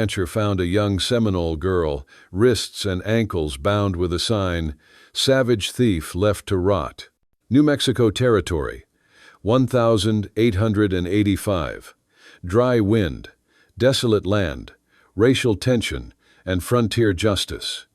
rancher found a young Seminole girl, wrists and ankles bound with a sign, "Savage thief left to rot." New Mexico Territory, 1,885. Dry wind, desolate land, racial tension, and frontier justice.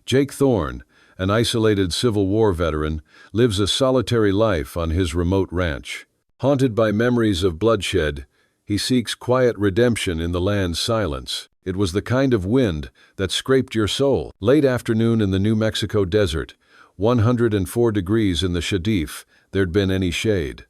Jake Thorne, an isolated Civil War veteran, lives a solitary life on his remote ranch. Haunted by memories of bloodshed, he seeks quiet redemption in the land's silence. It was the kind of wind that scraped your soul. Late afternoon in the New Mexico desert, 104 degrees in the Shadif, there'd been any shade.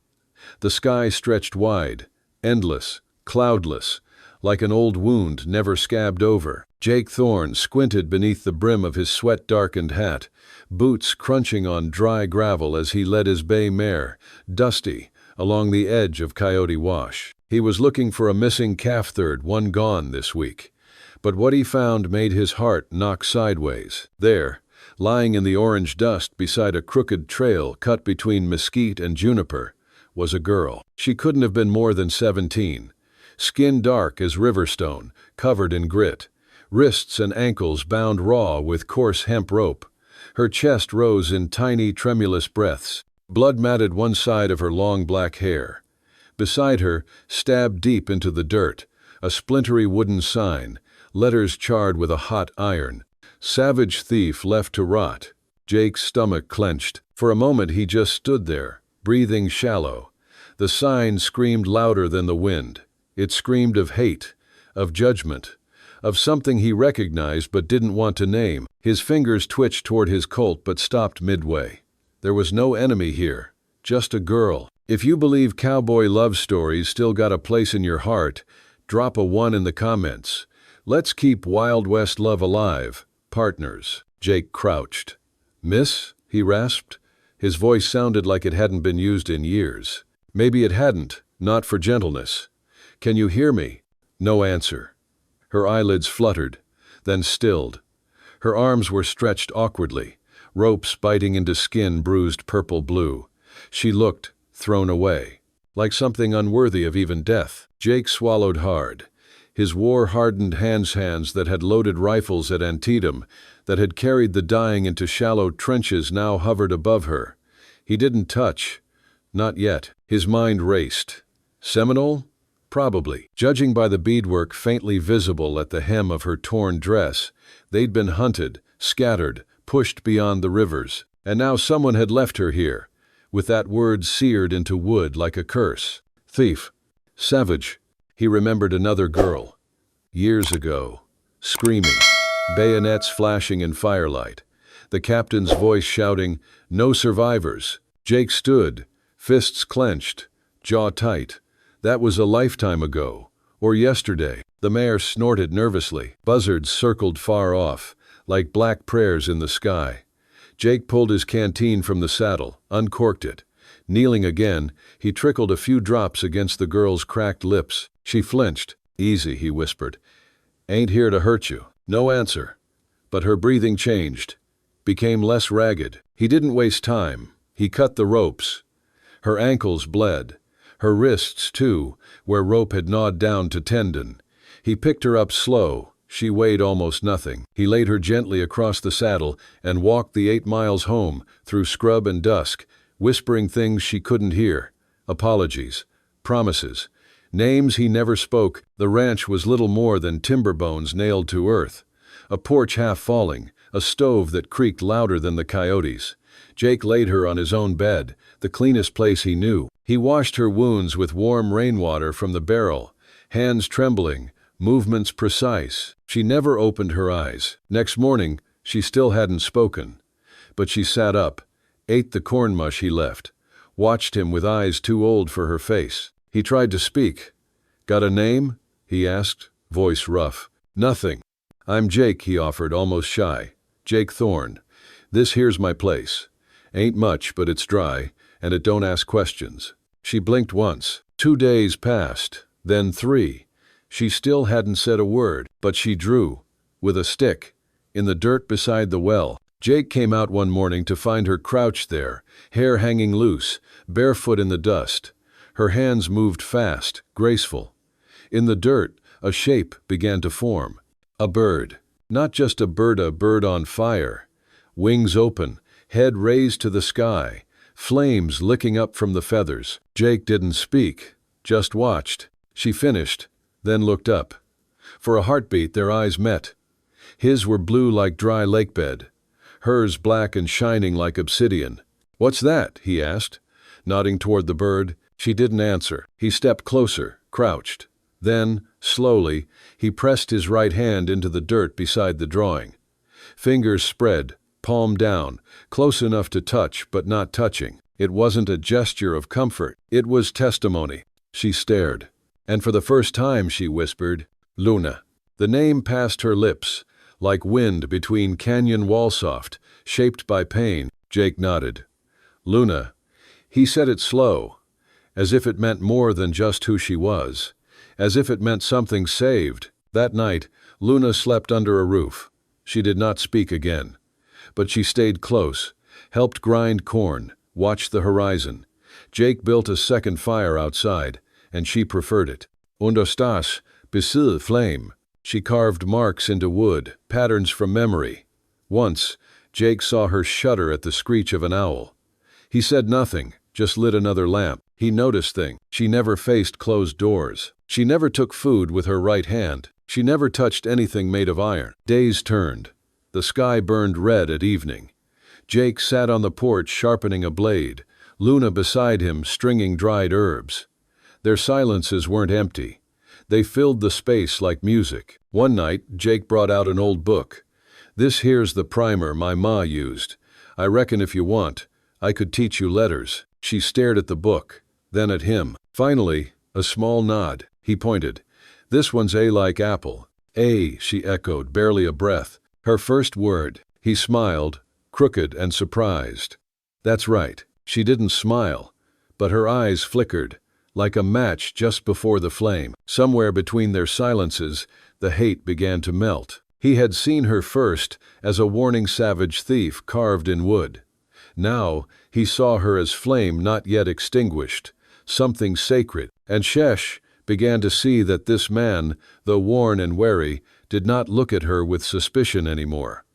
The sky stretched wide, endless, cloudless, like an old wound never scabbed over. Jake Thorne squinted beneath the brim of his sweat-darkened hat, boots crunching on dry gravel as he led his bay mare, Dusty, along the edge of Coyote Wash. He was looking for a missing calf third, one gone this week. But what he found made his heart knock sideways. There, lying in the orange dust beside a crooked trail cut between mesquite and juniper, was a girl. She couldn't have been more than 17. Skin dark as riverstone, covered in grit, wrists and ankles bound raw with coarse hemp rope. Her chest rose in tiny, tremulous breaths. Blood matted one side of her long black hair. Beside her, stabbed deep into the dirt, a splintery wooden sign, letters charred with a hot iron. "Savage thief left to rot." Jake's stomach clenched. For a moment he just stood there, breathing shallow. The sign screamed louder than the wind. It screamed of hate, of judgment, of something he recognized but didn't want to name. His fingers twitched toward his Colt but stopped midway. There was no enemy here, just a girl. If you believe cowboy love stories still got a place in your heart, drop a 1 in the comments. Let's keep Wild West love alive, partners. Jake crouched. "Miss?" he rasped. His voice sounded like it hadn't been used in years. Maybe it hadn't, not for gentleness. "Can you hear me?" No answer. Her eyelids fluttered, then stilled. Her arms were stretched awkwardly, ropes biting into skin bruised purple-blue. She looked, thrown away, like something unworthy of even death. Jake swallowed hard. His war-hardened hands that had loaded rifles at Antietam, that had carried the dying into shallow trenches, now hovered above her. He didn't touch. Not yet. His mind raced. Seminole? Probably. Judging by the beadwork faintly visible at the hem of her torn dress, they'd been hunted, scattered, pushed beyond the rivers. And now someone had left her here, with that word seared into wood like a curse. Thief. Savage. He remembered another girl. Years ago. Screaming. Bayonets flashing in firelight. The captain's voice shouting, "No survivors." Jake stood, fists clenched, jaw tight. That was a lifetime ago, or yesterday. The mare snorted nervously. Buzzards circled far off, like black prayers in the sky. Jake pulled his canteen from the saddle, uncorked it. Kneeling again, he trickled a few drops against the girl's cracked lips. She flinched. "Easy," he whispered. "Ain't here to hurt you." No answer. But her breathing changed, became less ragged. He didn't waste time. He cut the ropes. Her ankles bled. Her wrists, too, where rope had gnawed down to tendon. He picked her up slow. She weighed almost nothing. He laid her gently across the saddle and walked the 8 miles home, through scrub and dusk, whispering things she couldn't hear. Apologies. Promises. Names he never spoke. The ranch was little more than timber bones nailed to earth. A porch half falling. A stove that creaked louder than the coyotes. Jake laid her on his own bed, the cleanest place he knew. He washed her wounds with warm rainwater from the barrel, hands trembling, movements precise. She never opened her eyes. Next morning, she still hadn't spoken. But she sat up, ate the corn mush he left, watched him with eyes too old for her face. He tried to speak. "Got a name?" he asked, voice rough. "Nothing." "I'm Jake," he offered, almost shy. "Jake Thorne. This here's my place. Ain't much, but it's dry, and it don't ask questions." She blinked once. 2 days passed, then 3. She still hadn't said a word, but she drew, with a stick, in the dirt beside the well. Jake came out one morning to find her crouched there, hair hanging loose, barefoot in the dust. Her hands moved fast, graceful. In the dirt, a shape began to form. A bird. Not just a bird on fire. Wings open, head raised to the sky, flames licking up from the feathers. Jake didn't speak, just watched. She finished, then looked up. For a heartbeat their eyes met. His were blue like dry lakebed, hers black and shining like obsidian. "What's that?" he asked, nodding toward the bird. She didn't answer. He stepped closer, crouched. Then, slowly, he pressed his right hand into the dirt beside the drawing. Fingers spread, palm down, close enough to touch but not touching. It wasn't a gesture of comfort. It was testimony. She stared. And for the first time she whispered, "Luna." The name passed her lips, like wind between canyon wall soft, shaped by pain. Jake nodded. "Luna." He said it slow, as if it meant more than just who she was, as if it meant something saved. That night, Luna slept under a roof. She did not speak again. But she stayed close, helped grind corn, watched the horizon. Jake built a second fire outside, and she preferred it. Understas, besil flame. She carved marks into wood, patterns from memory. Once, Jake saw her shudder at the screech of an owl. He said nothing, just lit another lamp. He noticed things. She never faced closed doors. She never took food with her right hand. She never touched anything made of iron. Days turned. The sky burned red at evening. Jake sat on the porch sharpening a blade, Luna beside him stringing dried herbs. Their silences weren't empty. They filled the space like music. One night, Jake brought out an old book. "This here's the primer my ma used. I reckon if you want, I could teach you letters." She stared at the book, then at him. Finally, a small nod. He pointed. "This one's A like apple." "A," she echoed, barely a breath. Her first word. He smiled, crooked and surprised. "That's right." She didn't smile, but her eyes flickered, like a match just before the flame. Somewhere between their silences, the hate began to melt. He had seen her first as a warning savage thief carved in wood. Now, he saw her as flame not yet extinguished, something sacred. And Shesh began to see that this man, though worn and wary, did not look at her with suspicion anymore.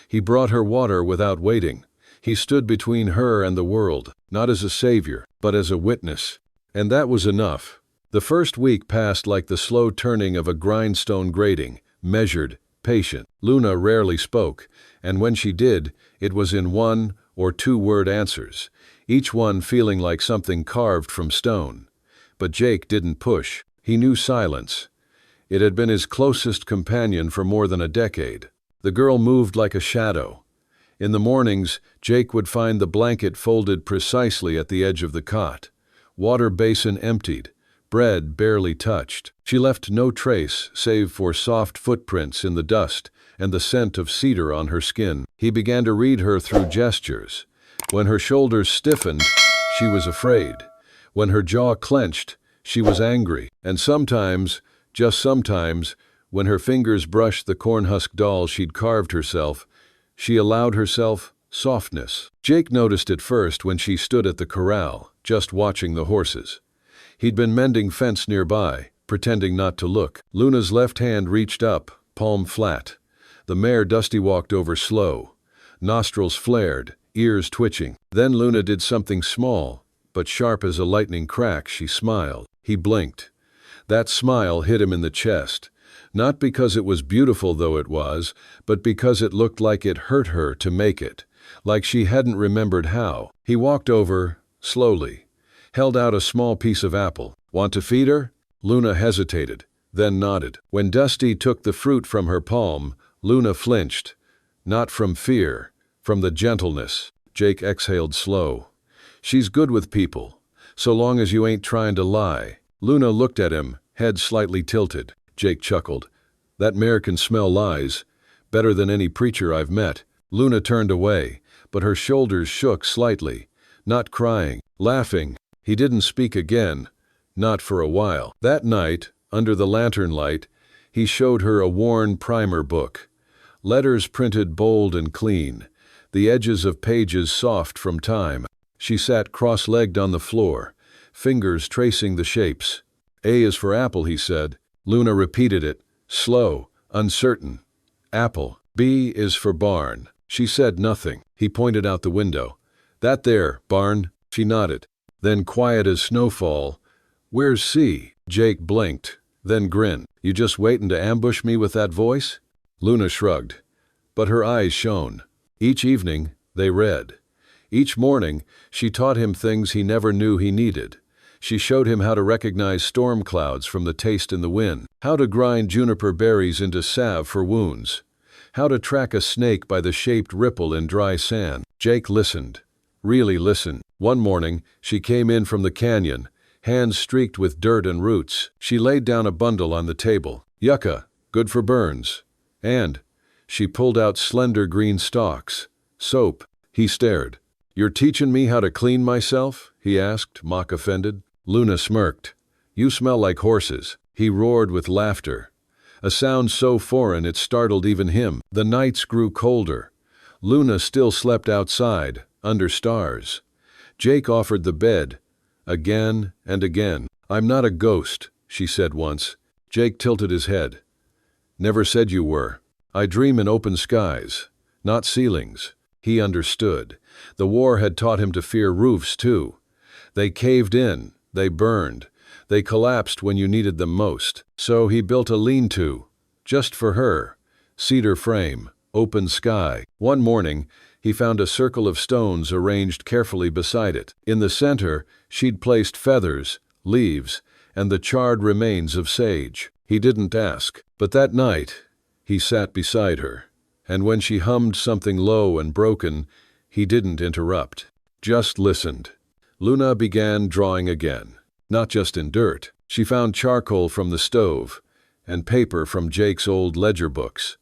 He brought her water without waiting. He stood between her and the world, not as a savior, but as a witness. And that was enough. The first week passed like the slow turning of a grindstone grating, measured, patient. Luna rarely spoke, and when she did, it was in one or two-word answers, each one feeling like something carved from stone. But Jake didn't push. He knew silence. It had been his closest companion for more than a decade. The girl moved like a shadow. In the mornings, Jake would find the blanket folded precisely at the edge of the cot, water basin emptied, bread barely touched. She left no trace save for soft footprints in the dust and the scent of cedar on her skin. He began to read her through gestures. When her shoulders stiffened, she was afraid. When her jaw clenched, she was angry. And sometimes, just sometimes, when her fingers brushed the cornhusk doll she'd carved herself, she allowed herself softness. Jake noticed it first when she stood at the corral, just watching the horses. He'd been mending fence nearby, pretending not to look. Luna's left hand reached up, palm flat. The mare Dusty walked over slow, nostrils flared, ears twitching. Then Luna did something small, but sharp as a lightning crack. She smiled. He blinked. That smile hit him in the chest. Not because it was beautiful though it was, but because it looked like it hurt her to make it, like she hadn't remembered how. He walked over, slowly, held out a small piece of apple. "Want to feed her?" Luna hesitated, then nodded. When Dusty took the fruit from her palm, Luna flinched. Not from fear, from the gentleness. Jake exhaled slow. "She's good with people, so long as you ain't trying to lie." Luna looked at him, head slightly tilted. Jake chuckled. "That mare can smell lies, better than any preacher I've met." Luna turned away, but her shoulders shook slightly, not crying, laughing. He didn't speak again, not for a while. That night, under the lantern light, he showed her a worn primer book. Letters printed bold and clean, the edges of pages soft from time. She sat cross-legged on the floor, fingers tracing the shapes. "A is for apple," he said. Luna repeated it, slow, uncertain. Apple. B is for barn. She said nothing. He pointed out the window. That there, barn. She nodded. Then quiet as snowfall. Where's C? Jake blinked, then grinned. You just waitin' to ambush me with that voice? Luna shrugged, but her eyes shone. Each evening, they read. Each morning, she taught him things he never knew he needed. She showed him how to recognize storm clouds from the taste in the wind, how to grind juniper berries into salve for wounds, how to track a snake by the shaped ripple in dry sand. Jake listened, really listened. One morning, she came in from the canyon, hands streaked with dirt and roots. She laid down a bundle on the table. Yucca, good for burns. And she pulled out slender green stalks. Soap. He stared. You're teaching me how to clean myself? He asked, mock offended. Luna smirked. You smell like horses. He roared with laughter, a sound so foreign it startled even him. The nights grew colder. Luna still slept outside, under stars. Jake offered the bed, again and again. I'm not a ghost, she said once. Jake tilted his head. Never said you were. I dream in open skies, not ceilings. He understood. The war had taught him to fear roofs, too. They caved in, they burned, they collapsed when you needed them most. So he built a lean-to, just for her. Cedar frame, open sky. One morning, he found a circle of stones arranged carefully beside it. In the center, she'd placed feathers, leaves, and the charred remains of sage. He didn't ask, but that night, he sat beside her. And when she hummed something low and broken, he didn't interrupt, just listened. Luna began drawing again, not just in dirt. She found charcoal from the stove and paper from Jake's old ledger books.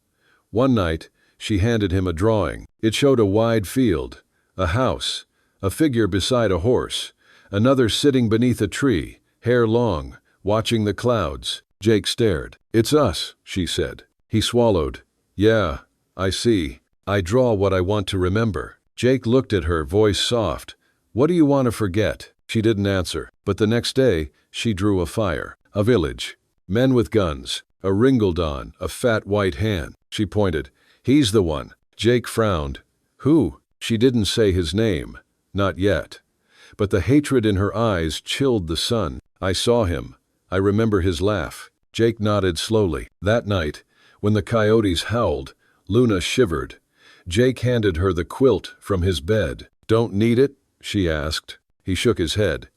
One night, she handed him a drawing. It showed a wide field, a house, a figure beside a horse, another sitting beneath a tree, hair long, watching the clouds. Jake stared. It's us, she said. He swallowed. Yeah, I see. I draw what I want to remember. Jake looked at her, voice soft. What do you want to forget? She didn't answer, but the next day, she drew a fire. A village. Men with guns. A ringledon, a fat white hand. She pointed. He's the one. Jake frowned. Who? She didn't say his name. Not yet. But the hatred in her eyes chilled the sun. I saw him. I remember his laugh. Jake nodded slowly. That night, when the coyotes howled, Luna shivered. Jake handed her the quilt from his bed. Don't need it? She asked. He shook his head.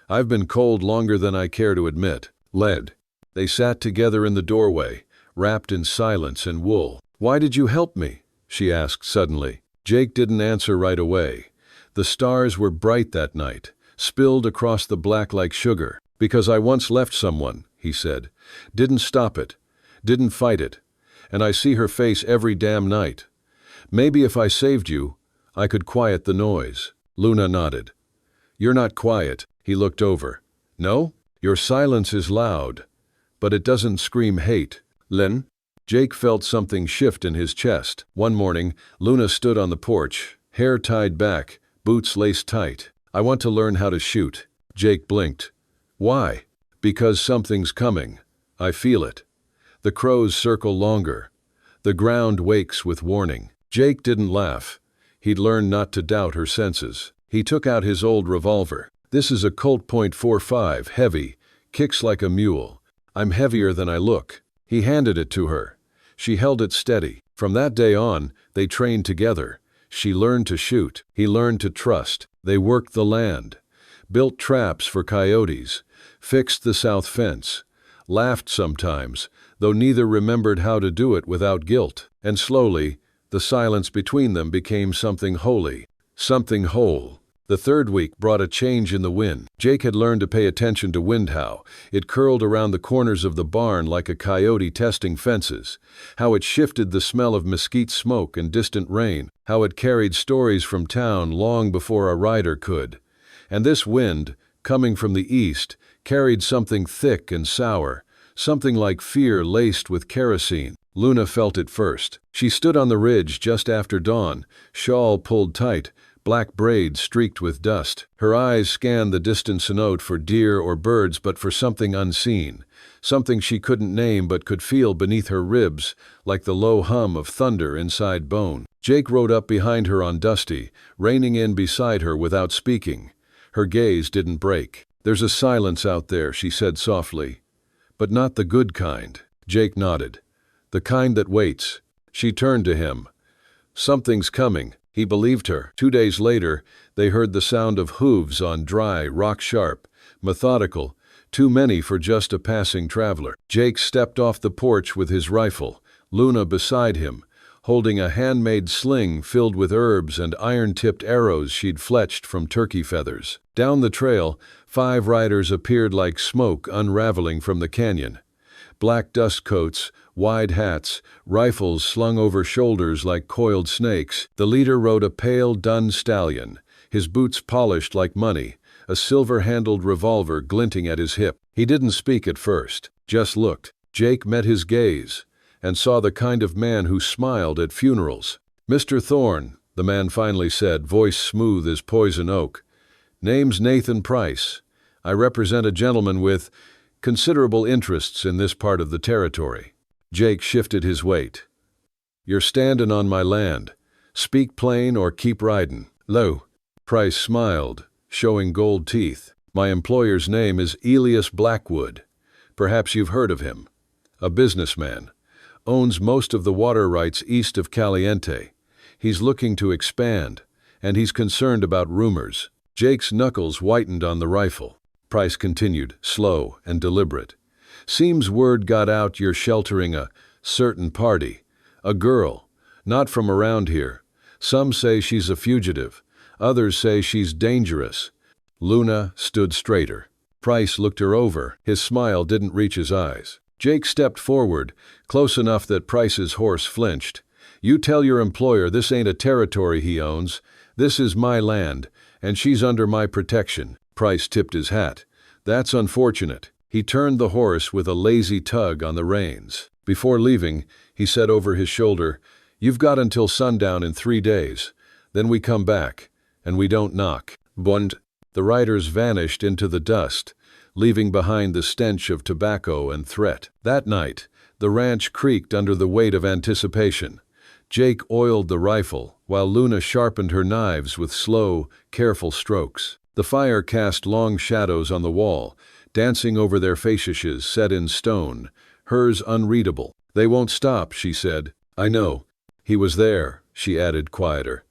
I've been cold longer than I care to admit. Lead. They sat together in the doorway, wrapped in silence and wool. Why did you help me? She asked suddenly. Jake didn't answer right away. The stars were bright that night, spilled across the black like sugar. Because I once left someone, he said. Didn't stop it. Didn't fight it. And I see her face every damn night. Maybe if I saved you, I could quiet the noise. Luna nodded. You're not quiet. He looked over. No? Your silence is loud, but it doesn't scream hate. Len? Jake felt something shift in his chest. One morning, Luna stood on the porch, hair tied back, boots laced tight. I want to learn how to shoot. Jake blinked. Why? Because something's coming. I feel it. The crows circle longer. The ground wakes with warning. Jake didn't laugh. He'd learned not to doubt her senses. He took out his old revolver. This is a Colt .45, heavy, kicks like a mule. I'm heavier than I look. He handed it to her. She held it steady. From that day on, they trained together. She learned to shoot. He learned to trust. They worked the land, built traps for coyotes, fixed the south fence, laughed sometimes, though neither remembered how to do it without guilt. And slowly, the silence between them became something holy, something whole. The third week brought a change in the wind. Jake had learned to pay attention to windhow. It curled around the corners of the barn like a coyote testing fences. How it shifted the smell of mesquite smoke and distant rain. How it carried stories from town long before a rider could. And this wind, coming from the east, carried something thick and sour, something like fear laced with kerosene. Luna felt it first. She stood on the ridge just after dawn, shawl pulled tight, black braids streaked with dust. Her eyes scanned the distant cenote for deer or birds, but for something unseen, something she couldn't name but could feel beneath her ribs, like the low hum of thunder inside bone. Jake rode up behind her on Dusty, reining in beside her without speaking. Her gaze didn't break. "There's a silence out there," she said softly. "But not the good kind." Jake nodded. "The kind that waits." She turned to him. "Something's coming." He believed her. 2 days later, they heard the sound of hooves on dry, rock-sharp, methodical, too many for just a passing traveler. Jake stepped off the porch with his rifle, Luna beside him, holding a handmade sling filled with herbs and iron-tipped arrows she'd fletched from turkey feathers. Down the trail, 5 riders appeared like smoke unraveling from the canyon. Black dust coats, wide hats, rifles slung over shoulders like coiled snakes. The leader rode a pale, dun stallion, his boots polished like money, a silver-handled revolver glinting at his hip. He didn't speak at first, just looked. Jake met his gaze and saw the kind of man who smiled at funerals. "Mr. Thorne," the man finally said, voice smooth as poison oak. "Name's Nathan Price. I represent a gentleman with considerable interests in this part of the territory." Jake shifted his weight. "You're standin' on my land. Speak plain or keep ridin'." "Lo." Price smiled, showing gold teeth. "My employer's name is Elias Blackwood. Perhaps you've heard of him. A businessman. Owns most of the water rights east of Caliente. He's looking to expand, and he's concerned about rumors." Jake's knuckles whitened on the rifle. Price continued, slow and deliberate. "Seems word got out you're sheltering a certain party. A girl, not from around here. Some say she's a fugitive. Others say she's dangerous." Luna stood straighter. Price looked her over. His smile didn't reach his eyes. Jake stepped forward, close enough that Price's horse flinched. "You tell your employer this ain't a territory he owns. This is my land, and she's under my protection." Price tipped his hat. "That's unfortunate." He turned the horse with a lazy tug on the reins. Before leaving, he said over his shoulder, "You've got until sundown in 3 days. Then we come back, and we don't knock." Bund. The riders vanished into the dust, leaving behind the stench of tobacco and threat. That night, the ranch creaked under the weight of anticipation. Jake oiled the rifle, while Luna sharpened her knives with slow, careful strokes. The fire cast long shadows on the wall, dancing over their faces set in stone, hers unreadable. "They won't stop," she said. "I know. He was there," she added, quieter.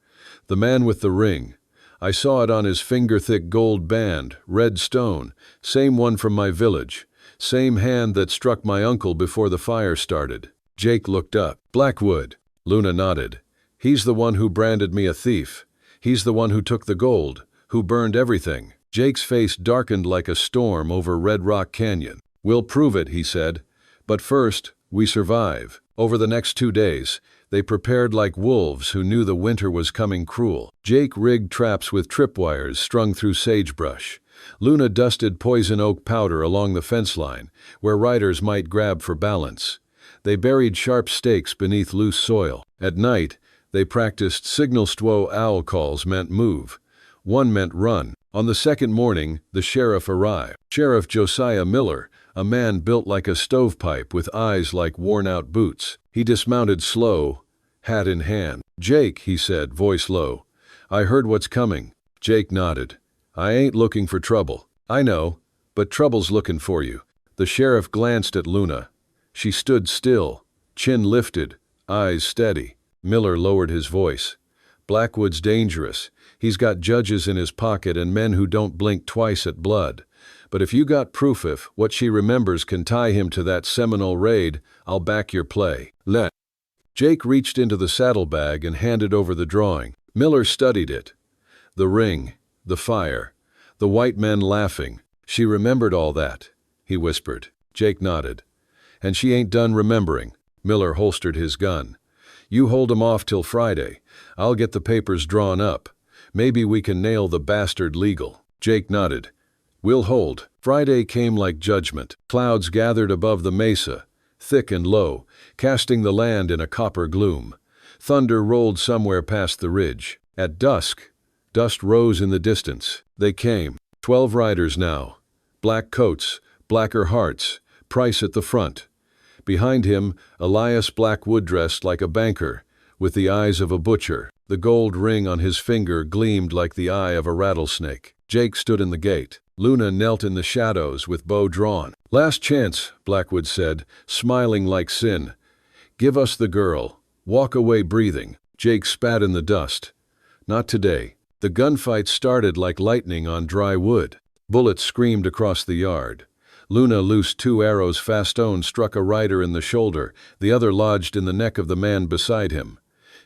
"The man with the ring. I saw it on his finger-thick gold band, red stone, same one from my village, same hand that struck my uncle before the fire started." Jake looked up. "Blackwood." Luna nodded. "He's the one who branded me a thief. He's the one who took the gold, who burned everything." Jake's face darkened like a storm over Red Rock Canyon. "We'll prove it," he said. "But first, we survive." Over the next 2 days, they prepared like wolves who knew the winter was coming cruel. Jake rigged traps with tripwires strung through sagebrush. Luna dusted poison oak powder along the fence line, where riders might grab for balance. They buried sharp stakes beneath loose soil. At night, they practiced signal stwo owl calls meant move. One meant run. On the second morning, the sheriff arrived. Sheriff Josiah Miller, a man built like a stovepipe with eyes like worn-out boots. He dismounted slow, hat in hand. "Jake," he said, voice low, "I heard what's coming." Jake nodded. "I ain't looking for trouble." "I know, but trouble's looking for you." The sheriff glanced at Luna. She stood still, chin lifted, eyes steady. Miller lowered his voice. "Blackwood's dangerous. He's got judges in his pocket and men who don't blink twice at blood. But if you got proof if what she remembers can tie him to that Seminole raid, I'll back your play." Jake reached into the saddlebag and handed over the drawing. Miller studied it. The ring, the fire, the white men laughing. "She remembered all that," he whispered. Jake nodded. "And she ain't done remembering." Miller holstered his gun. "You hold 'em off till Friday. I'll get the papers drawn up. Maybe we can nail the bastard legal." Jake nodded. "We'll hold." Friday came like judgment. Clouds gathered above the mesa, thick and low, casting the land in a copper gloom. Thunder rolled somewhere past the ridge. At dusk, Dust rose in the distance. They came. 12 riders now. Black coats, blacker hearts, Price at the front. Behind him, Elias Blackwood dressed like a banker, with the eyes of a butcher. The gold ring on his finger gleamed like the eye of a rattlesnake. Jake stood in the gate. Luna knelt in the shadows with bow drawn. "Last chance," Blackwood said, smiling like sin. "Give us the girl. Walk away breathing." Jake spat in the dust. "Not today." The gunfight started like lightning on dry wood. Bullets screamed across the yard. Luna loosed 2 arrows. Fastone struck a rider in the shoulder. The other lodged in the neck of the man beside him.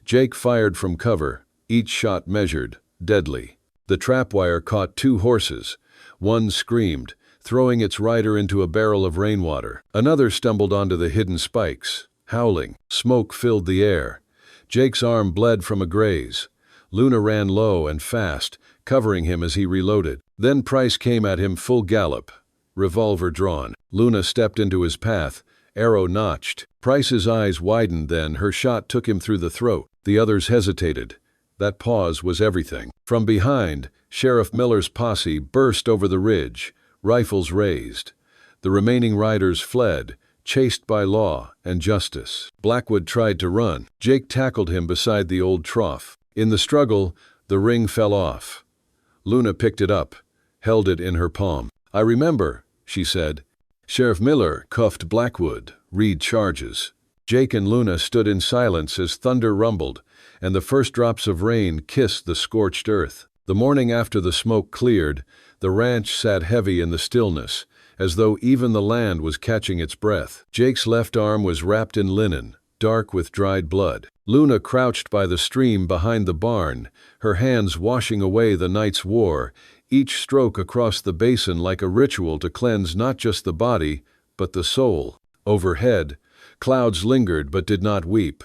Jake fired from cover, each shot measured, deadly. The trapwire caught 2 horses. One screamed, throwing its rider into a barrel of rainwater. Another stumbled onto the hidden spikes, howling. Smoke filled the air. Jake's arm bled from a graze. Luna ran low and fast, covering him as he reloaded. Then Price came at him full gallop, revolver drawn. Luna stepped into his path, arrow notched. Price's eyes widened. Then her shot took him through the throat. The others hesitated. That pause was everything. From behind, Sheriff Miller's posse burst over the ridge, rifles raised. The remaining riders fled, chased by law and justice. Blackwood tried to run. Jake tackled him beside the old trough. In the struggle, the ring fell off. Luna picked it up, held it in her palm. "I remember," she said. "Sheriff Miller cuffed Blackwood. Read charges." Jake and Luna stood in silence as thunder rumbled, and the first drops of rain kissed the scorched earth. The morning after the smoke cleared, the ranch sat heavy in the stillness, as though even the land was catching its breath. Jake's left arm was wrapped in linen, dark with dried blood. Luna crouched by the stream behind the barn, her hands washing away the night's war, each stroke across the basin like a ritual to cleanse not just the body, but the soul. Overhead, clouds lingered but did not weep.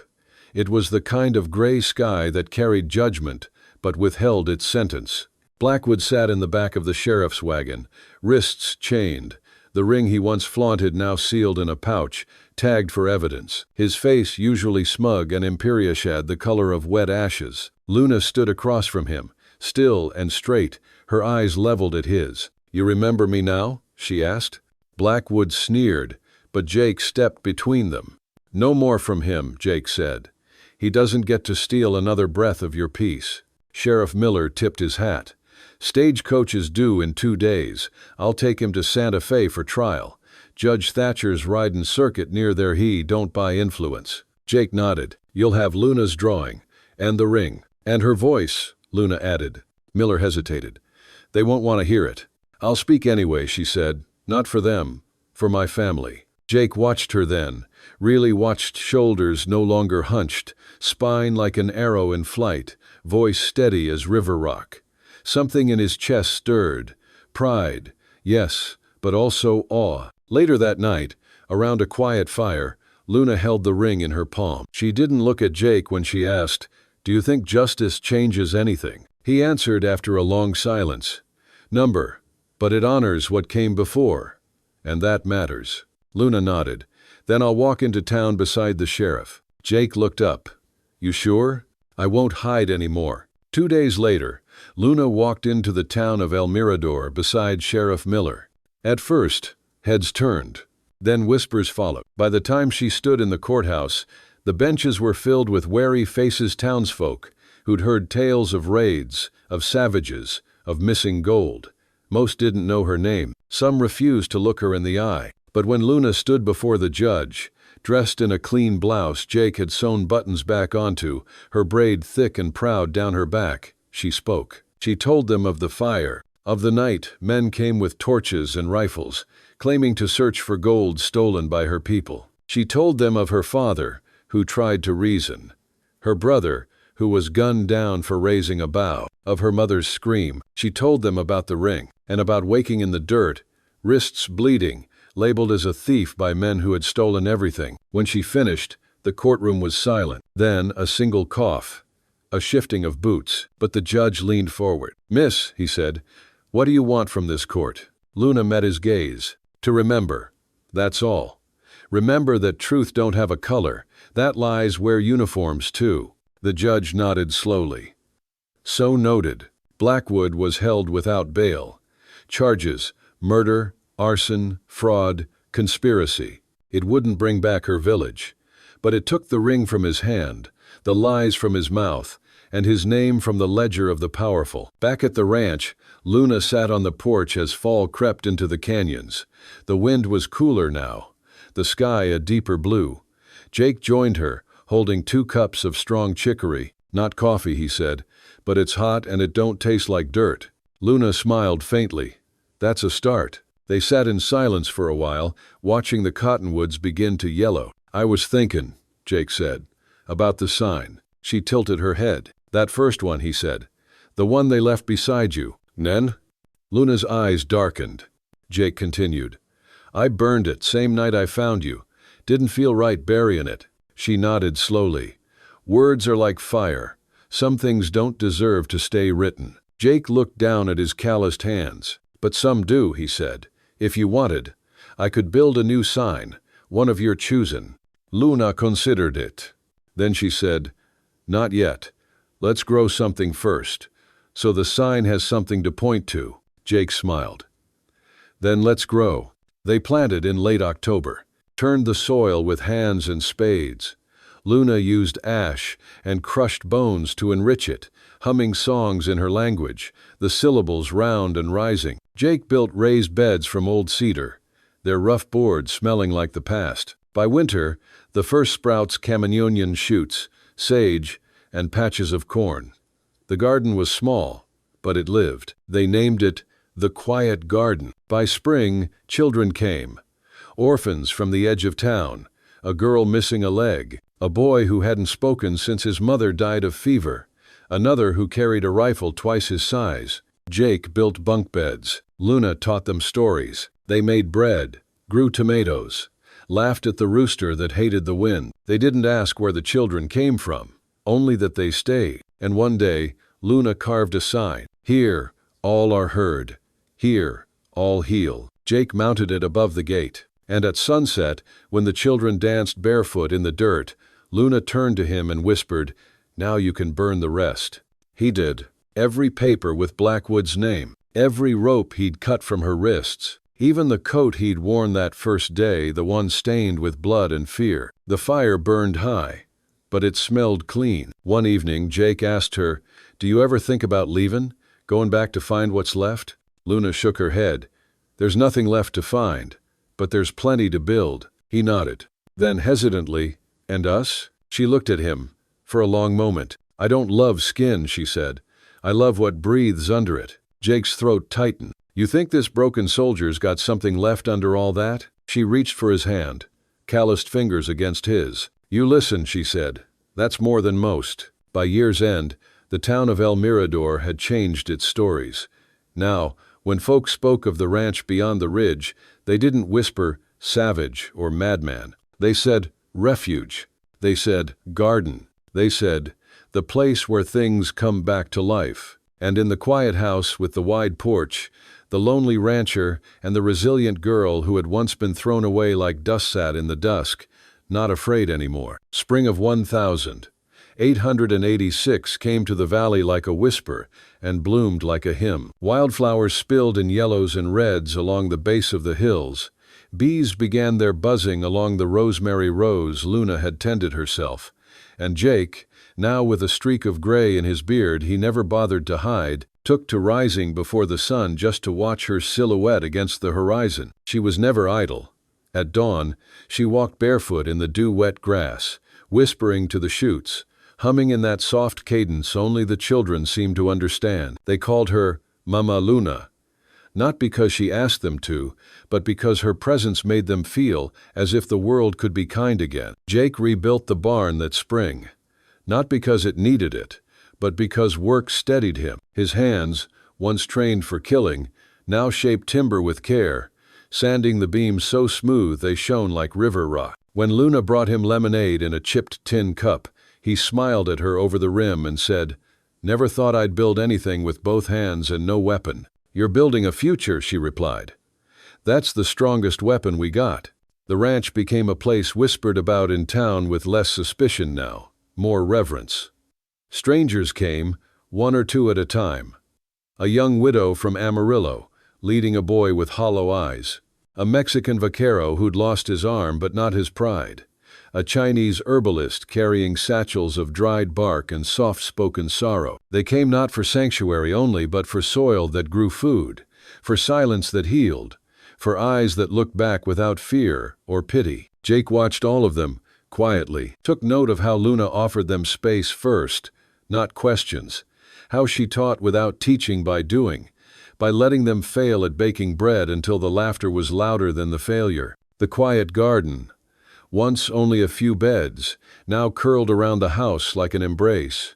It was the kind of gray sky that carried judgment, but withheld its sentence. Blackwood sat in the back of the sheriff's wagon, wrists chained, the ring he once flaunted now sealed in a pouch, tagged for evidence. His face, usually smug and imperious, had the color of wet ashes. Luna stood across from him, still and straight, her eyes leveled at his. "You remember me now?" she asked. Blackwood sneered, but Jake stepped between them. "No more from him," Jake said. "He doesn't get to steal another breath of your peace." Sheriff Miller tipped his hat. "Stagecoach is due in 2 days. I'll take him to Santa Fe for trial. Judge Thatcher's ridin' circuit near there. He don't buy influence." Jake nodded. "You'll have Luna's drawing, and the ring, and her voice," Luna added. Miller hesitated. "They won't want to hear it." "I'll speak anyway," she said. "Not for them, for my family." Jake watched her then, really watched. Shoulders no longer hunched, spine like an arrow in flight, voice steady as river rock. Something in his chest stirred. Pride, yes, but also awe. Later that night, around a quiet fire, Luna held the ring in her palm. She didn't look at Jake when she asked, "Do you think justice changes anything?" He answered after a long silence, "Number, but it honors what came before, and that matters." Luna nodded. "Then I'll walk into town beside the sheriff." Jake looked up. "You sure? I won't hide anymore." 2 days later, Luna walked into the town of El Mirador beside Sheriff Miller. At first, heads turned. Then whispers followed. By the time she stood in the courthouse, the benches were filled with wary faces, townsfolk who'd heard tales of raids, of savages, of missing gold. Most didn't know her name. Some refused to look her in the eye. But when Luna stood before the judge, dressed in a clean blouse Jake had sewn buttons back onto, her braid thick and proud down her back, she spoke. She told them of the fire, of the night men came with torches and rifles, claiming to search for gold stolen by her people. She told them of her father, who tried to reason, her brother, who was gunned down for raising a bow, of her mother's scream. She told them about the ring, and about waking in the dirt, wrists bleeding, labeled as a thief by men who had stolen everything. When she finished, the courtroom was silent. Then a single cough, a shifting of boots. But the judge leaned forward. "Miss," he said, "what do you want from this court?" Luna met his gaze. "To remember. That's all. Remember that truth don't have a color. That lies wear uniforms too." The judge nodded slowly. "So noted." Blackwood was held without bail. Charges: murder, arson, fraud, conspiracy. It wouldn't bring back her village. But it took the ring from his hand, the lies from his mouth, and his name from the ledger of the powerful. Back at the ranch, Luna sat on the porch as fall crept into the canyons. The wind was cooler now, the sky a deeper blue. Jake joined her, holding 2 cups of strong chicory. "Not coffee," he said, "but it's hot and it don't taste like dirt." Luna smiled faintly. "That's a start." They sat in silence for a while, watching the cottonwoods begin to yellow. "I was thinking," Jake said, "about the sign." She tilted her head. "That first one," he said. "The one they left beside you." "Nen?" Luna's eyes darkened. Jake continued. "I burned it same night I found you. Didn't feel right burying it." She nodded slowly. "Words are like fire. Some things don't deserve to stay written." Jake looked down at his calloused hands. "But some do," he said. "If you wanted, I could build a new sign, one of your choosing." Luna considered it. Then she said, "Not yet. Let's grow something first, so the sign has something to point to." Jake smiled. "Then let's grow." They planted in late October, turned the soil with hands and spades. Luna used ash and crushed bones to enrich it, humming songs in her language, the syllables round and rising. Jake built raised beds from old cedar, their rough boards smelling like the past. By winter, the first sprouts caminonian shoots, sage, and patches of corn. The garden was small, but it lived. They named it the Quiet Garden. By spring, children came. Orphans from the edge of town, a girl missing a leg, a boy who hadn't spoken since his mother died of fever, another who carried a rifle twice his size. Jake built bunk beds. Luna taught them stories. They made bread, grew tomatoes, laughed at the rooster that hated the wind. They didn't ask where the children came from, only that they stayed. And one day, Luna carved a sign. "Here, all are heard. Here, all heal." Jake mounted it above the gate. And at sunset, when the children danced barefoot in the dirt, Luna turned to him and whispered, "Now you can burn the rest." He did. Every paper with Blackwood's name, every rope he'd cut from her wrists, even the coat he'd worn that first day, the one stained with blood and fear. The fire burned high, but it smelled clean. One evening, Jake asked her, "Do you ever think about leaving, going back to find what's left?" Luna shook her head. "There's nothing left to find, but there's plenty to build." He nodded. Then hesitantly, "And us?" She looked at him for a long moment. "I don't love skin," she said. "I love what breathes under it." Jake's throat tightened. "You think this broken soldier's got something left under all that?" She reached for his hand, calloused fingers against his. "You listen," she said. "That's more than most." By year's end, the town of El Mirador had changed its stories. Now, when folks spoke of the ranch beyond the ridge, they didn't whisper savage or madman. They said refuge. They said garden. They said the place where things come back to life. And in the quiet house with the wide porch, the lonely rancher and the resilient girl who had once been thrown away like dust sat in the dusk, not afraid anymore. Spring of 1886 came to the valley like a whisper and bloomed like a hymn. Wildflowers spilled in yellows and reds along the base of the hills. Bees began their buzzing along the rosemary rows Luna had tended herself. And Jake, now with a streak of gray in his beard he never bothered to hide, took to rising before the sun just to watch her silhouette against the horizon. She was never idle. At dawn, she walked barefoot in the dew-wet grass, whispering to the shoots, humming in that soft cadence only the children seemed to understand. They called her Mama Luna, not because she asked them to, but because her presence made them feel as if the world could be kind again. Jake rebuilt the barn that spring, not because it needed it, but because work steadied him. His hands, once trained for killing, now shaped timber with care, sanding the beams so smooth they shone like river rock. When Luna brought him lemonade in a chipped tin cup, he smiled at her over the rim and said, "Never thought I'd build anything with both hands and no weapon." "You're building a future," she replied. "That's the strongest weapon we got." The ranch became a place whispered about in town with less suspicion now, more reverence. Strangers came, one or two at a time. A young widow from Amarillo, leading a boy with hollow eyes. A Mexican vaquero who'd lost his arm but not his pride. A Chinese herbalist carrying satchels of dried bark and soft-spoken sorrow. They came not for sanctuary only, but for soil that grew food, for silence that healed, for eyes that looked back without fear or pity. Jake watched all of them, quietly, took note of how Luna offered them space first, not questions, how she taught without teaching by doing, by letting them fail at baking bread until the laughter was louder than the failure. The quiet garden, once only a few beds, now curled around the house like an embrace.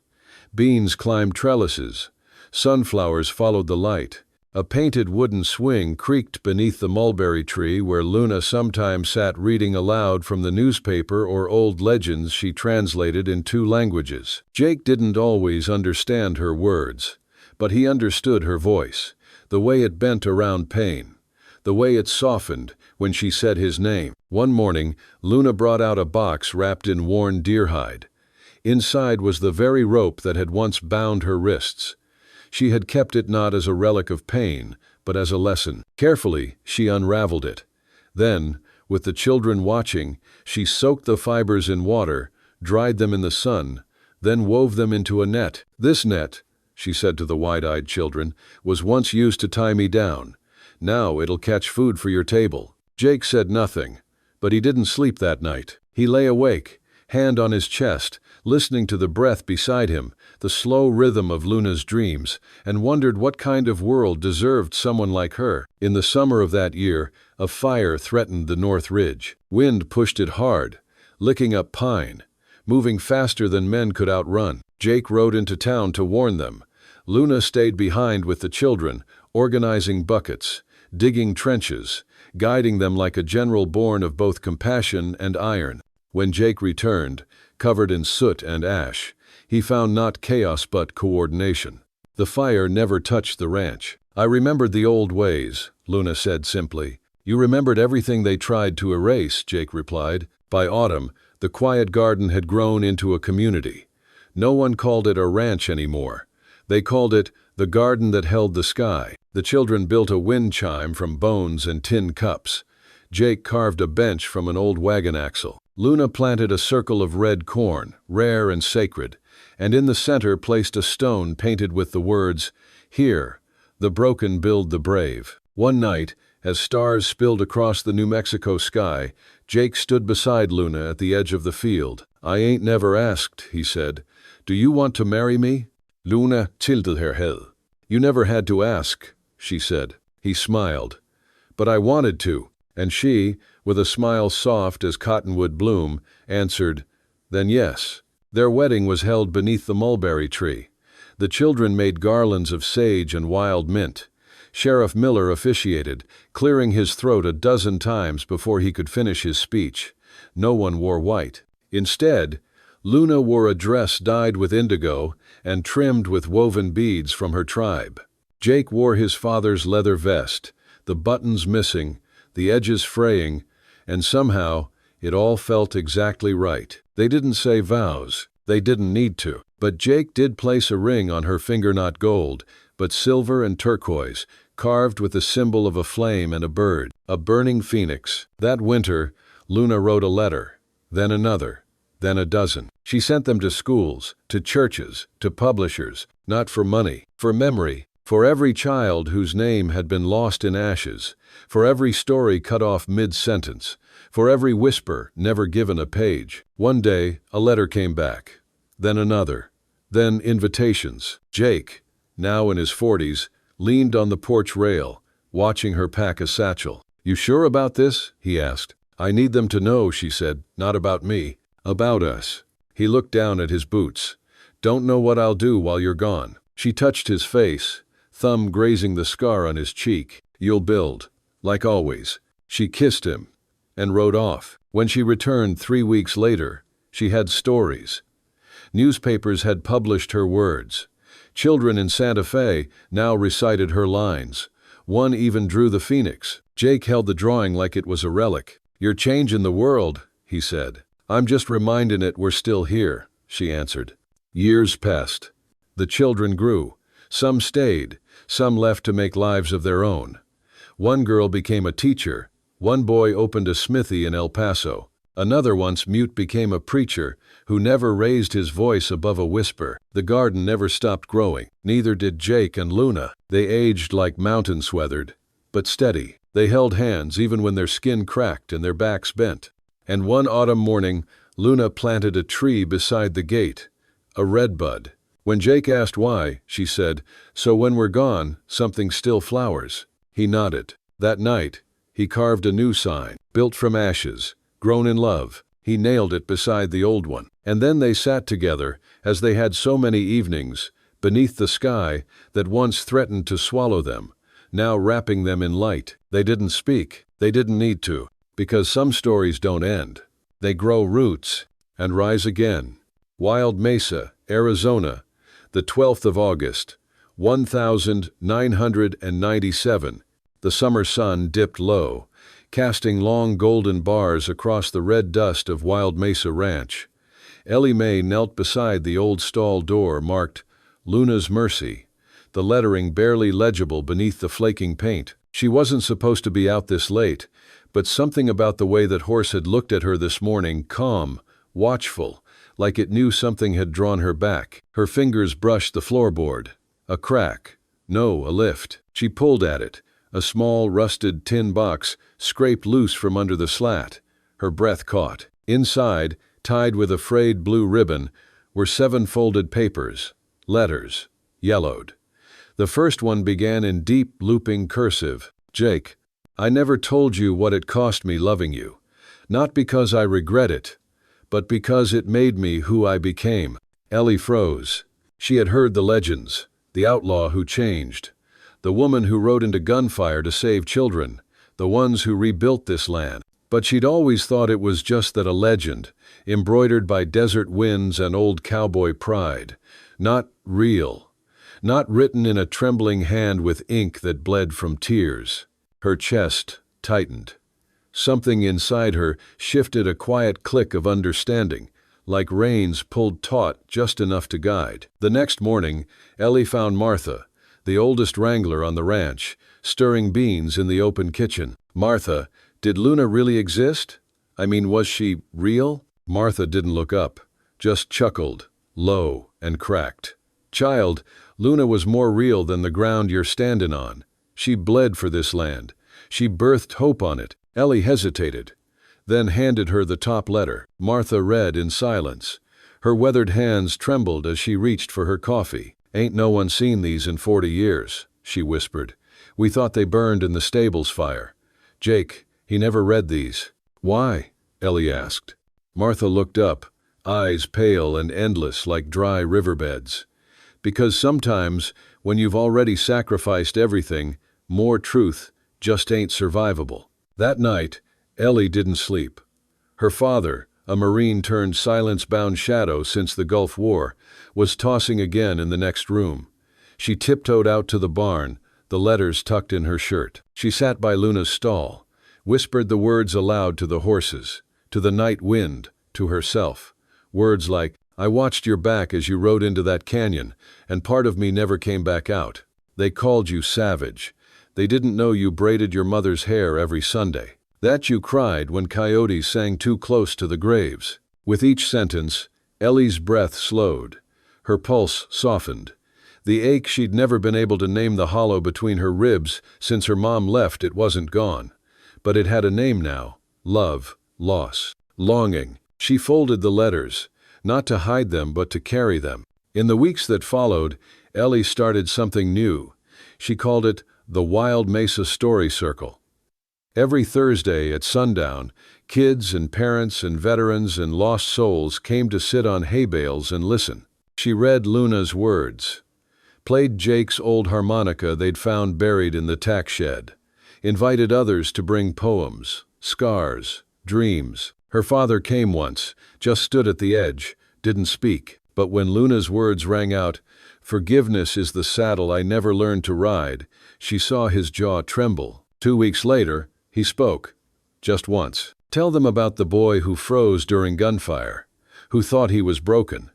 Beans climbed trellises. Sunflowers followed the light. A painted wooden swing creaked beneath the mulberry tree where Luna sometimes sat reading aloud from the newspaper or old legends she translated in 2 languages. Jake didn't always understand her words, but he understood her voice, the way it bent around pain, the way it softened when she said his name. One morning, Luna brought out a box wrapped in worn deer hide. Inside was the very rope that had once bound her wrists. She had kept it not as a relic of pain, but as a lesson. Carefully, she unraveled it. Then, with the children watching, she soaked the fibers in water, dried them in the sun, then wove them into a net. "This net," she said to the wide-eyed children, "was once used to tie me down. Now it'll catch food for your table." Jake said nothing, but he didn't sleep that night. He lay awake, hand on his chest, listening to the breath beside him, the slow rhythm of Luna's dreams, and wondered what kind of world deserved someone like her. In the summer of that year, a fire threatened the North Ridge. Wind pushed it hard, licking up pine, moving faster than men could outrun. Jake rode into town to warn them. Luna stayed behind with the children, organizing buckets, digging trenches, guiding them like a general born of both compassion and iron. When Jake returned, covered in soot and ash, he found not chaos but coordination. The fire never touched the ranch. "I remembered the old ways," Luna said simply. "You remembered everything they tried to erase," Jake replied. By autumn, the quiet garden had grown into a community. No one called it a ranch anymore. They called it the garden that held the sky. The children built a wind chime from bones and tin cups. Jake carved a bench from an old wagon axle. Luna planted a circle of red corn, rare and sacred, and in the center placed a stone painted with the words, "Here, the broken build the brave." One night, as stars spilled across the New Mexico sky, Jake stood beside Luna at the edge of the field. "I ain't never asked," he said. "Do you want to marry me?" Luna tilted her head. "You never had to ask," she said. He smiled. "But I wanted to." And she, with a smile soft as cottonwood bloom, answered, "Then yes." Their wedding was held beneath the mulberry tree. The children made garlands of sage and wild mint. Sheriff Miller officiated, clearing his throat a dozen times before he could finish his speech. No one wore white. Instead, Luna wore a dress dyed with indigo and trimmed with woven beads from her tribe. Jake wore his father's leather vest, the buttons missing, the edges fraying, and somehow it all felt exactly right. They didn't say vows. They didn't need to. But Jake did place a ring on her finger, not gold, but silver and turquoise, carved with the symbol of a flame and a bird, a burning phoenix. That winter, Luna wrote a letter, then another, then a dozen. She sent them to schools, to churches, to publishers, not for money, for memory, for every child whose name had been lost in ashes, for every story cut off mid-sentence, for every whisper never given a page. One day, a letter came back, then another, then invitations. Jake, now in his 40s, leaned on the porch rail, watching her pack a satchel. "You sure about this?" he asked. "I need them to know," she said, "not about me, about us." He looked down at his boots. "Don't know what I'll do while you're gone." She touched his face, thumb grazing the scar on his cheek. "You'll build, like always." She kissed him and rode off. When she returned 3 weeks later, she had stories. Newspapers had published her words. Children in Santa Fe now recited her lines. One even drew the phoenix. Jake held the drawing like it was a relic. "You're changing the world," he said. "I'm just reminding it we're still here," she answered. Years passed. The children grew. Some stayed, Some left to make lives of their own. One girl became a teacher. One boy opened a smithy in El Paso. Another, once mute, became a preacher who never raised his voice above a whisper. The garden never stopped growing. Neither did Jake and Luna. They aged like mountains, weathered, but steady. They held hands even when their skin cracked and their backs bent. And one autumn morning, Luna planted a tree beside the gate, a redbud. When Jake asked why, she said, "So when we're gone, something still flowers." He nodded. That night, he carved a new sign, built from ashes, grown in love. He nailed it beside the old one. And then they sat together, as they had so many evenings, beneath the sky that once threatened to swallow them, now wrapping them in light. They didn't speak. They didn't need to, because some stories don't end. They grow roots and rise again. Wild Mesa, Arizona, the 12th of August, 1997. The summer sun dipped low, casting long golden bars across the red dust of Wild Mesa Ranch. Ellie Mae knelt beside the old stall door marked Luna's Mercy, the lettering barely legible beneath the flaking paint. She wasn't supposed to be out this late, but something about the way that horse had looked at her this morning, calm, watchful, like it knew something had drawn her back. Her fingers brushed the floorboard. A crack. No, a lift. She pulled at it. A small, rusted tin box scraped loose from under the slat. Her breath caught. Inside, tied with a frayed blue ribbon, were 7 folded papers. Letters. Yellowed. The first one began in deep, looping cursive. "Jake, I never told you what it cost me loving you. Not because I regret it, but because it made me who I became." Ellie froze. She had heard the legends, the outlaw who changed, the woman who rode into gunfire to save children, the ones who rebuilt this land. But she'd always thought it was just that, a legend, embroidered by desert winds and old cowboy pride. Not real. Not written in a trembling hand with ink that bled from tears. Her chest tightened. Something inside her shifted, a quiet click of understanding, like reins pulled taut just enough to guide. The next morning, Ellie found Martha, the oldest wrangler on the ranch, stirring beans in the open kitchen. "Martha, did Luna really exist? I mean, was she real?" Martha didn't look up, just chuckled, low and cracked. "Child, Luna was more real than the ground you're standing on. She bled for this land. She birthed hope on it." Ellie hesitated, then handed her the top letter. Martha read in silence. Her weathered hands trembled as she reached for her coffee. "Ain't no one seen these in 40 years, she whispered. "We thought they burned in the stables fire. Jake, he never read these." "Why?" Ellie asked. Martha looked up, eyes pale and endless like dry riverbeds. "Because sometimes, when you've already sacrificed everything, more truth just ain't survivable." That night, Ellie didn't sleep. Her father, a Marine turned silence-bound shadow since the Gulf War, was tossing again in the next room. She tiptoed out to the barn, the letters tucked in her shirt. She sat by Luna's stall, whispered the words aloud to the horses, to the night wind, to herself. Words like, "I watched your back as you rode into that canyon, and part of me never came back out. They called you savage. They didn't know you braided your mother's hair every Sunday. That you cried when coyotes sang too close to the graves." With each sentence, Ellie's breath slowed. Her pulse softened. The ache she'd never been able to name, the hollow between her ribs since her mom left, it wasn't gone. But it had a name now. Love, loss, longing. She folded the letters, not to hide them but to carry them. In the weeks that followed, Ellie started something new. She called it the Wild Mesa Story Circle. Every Thursday at sundown, kids and parents and veterans and lost souls came to sit on hay bales and listen. She read Luna's words, played Jake's old harmonica they'd found buried in the tack shed, invited others to bring poems, scars, dreams. Her father came once, just stood at the edge, didn't speak. But when Luna's words rang out, "Forgiveness is the saddle I never learned to ride," she saw his jaw tremble. 2 weeks later, he spoke, just once. "Tell them about the boy who froze during gunfire, who thought he was broken.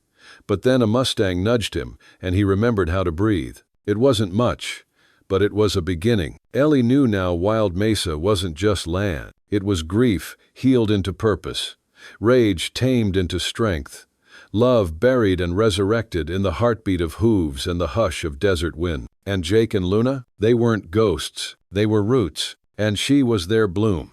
But then a Mustang nudged him, and he remembered how to breathe. It wasn't much, but it was a beginning. Ellie knew now Wild Mesa wasn't just land. It was grief healed into purpose, rage tamed into strength, love buried and resurrected in the heartbeat of hooves and the hush of desert wind. And Jake and Luna? They weren't ghosts. They were roots, and she was their bloom.